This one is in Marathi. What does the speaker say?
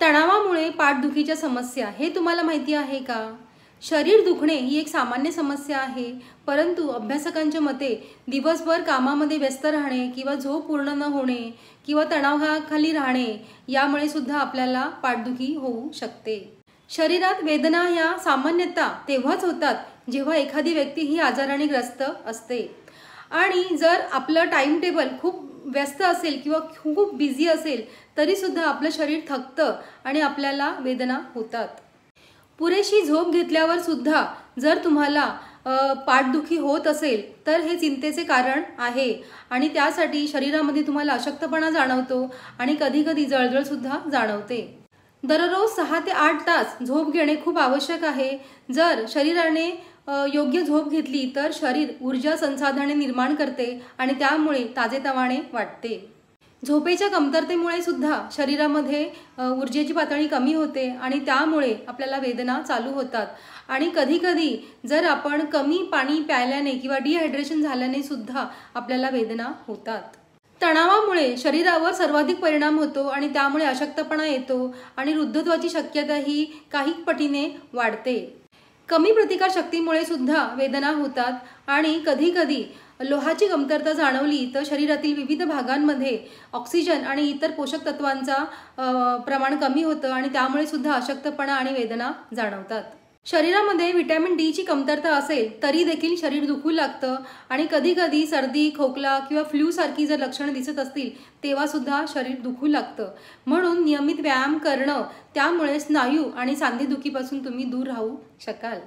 तणावामुळे पाठदुखीच्या समस्या हे तुम्हाला माहिती आहे का? शरीर दुखणे ही एक सामान्य समस्या आहे, परंतु अभ्यासकांच्या मते दिवसभर कामामध्ये व्यस्त राहणे किंवा झोप पूर्ण न होणे किंवा तणावाखाली राहणे यामुळे सुद्धा आपल्याला पाठदुखी होऊ शकते। शरीरात वेदना ह्या सामान्यतः तेव्हाच होतात जेव्हा एखादी व्यक्ती ही आजाराने ग्रस्त असते आणि जर आपलं टाइम टेबल खूप व्यस्त असेल किंवा खूप बिझी असेल तरी सुद्धा आपलं शरीर थकतं आणि आपल्याला वेदना होतात। पुरेशी झोप घेतल्यावर सुद्धा जर तुम्हाला पाठदुखी होत असेल तर हे चिंतेचे कारण आहे आणि त्यासाठी शरीरामध्ये तुम्हाला अशक्तपणा जाणवतो आणि कधी-कधी जळजळ सुद्धा जाणवते। दररोज 6 ते 8 तास झोप घेणे खूप आवश्यक आहे। जर शरीराने योग्य झोप घेतली तर शरीर ऊर्जा संसाधने निर्माण करते आणि त्यामुळे ताजेतवाने वाटते। झोपेच्या कमतरतेमुळे सुद्धा शरीरामध्ये ऊर्जेची पातळी कमी होते आणि त्यामुळे आपल्याला वेदना चालू होतात आणि कधी-कधी जर आपण कमी पाणी प्यायल्याने किंवा डिहायड्रेशन झाल्याने सुद्धा आपल्याला वेदना होतात। तणावामुळे शरीरावर सर्वाधिक परिणाम होतो आणि त्यामुळे अशक्तपणा येतो आणि वृद्धत्वाची शक्यता ही काही पटीने वाढते। कमी प्रतिकार शक्तीमुळे सुद्धा वेदना होतात आणि कधी-कधी लोहाची कमतरता जाणवली तर शरीरातील विविध भागांमध्ये ऑक्सिजन आणि इतर पोषक तत्वांचा प्रमाण कमी होतं आणि त्यामुळे सुद्धा अशक्तपणा आणि वेदना जाणवतात। शरीरामध्ये व्हिटॅमिन डी ची कमतरता असेल तरी देखील शरीर दुखू लागतं आणि कधी-कधी सर्दी, खोकला किंवा फ्लू सारखी जर लक्षणे दिसत असतील तेव्हा सुद्धा शरीर दुखू लागतं। म्हणून नियमित व्यायाम करणं त्यामुळे स्नायू आणि सांधेदुखीपासून तुम्ही दूर राहू शकाल।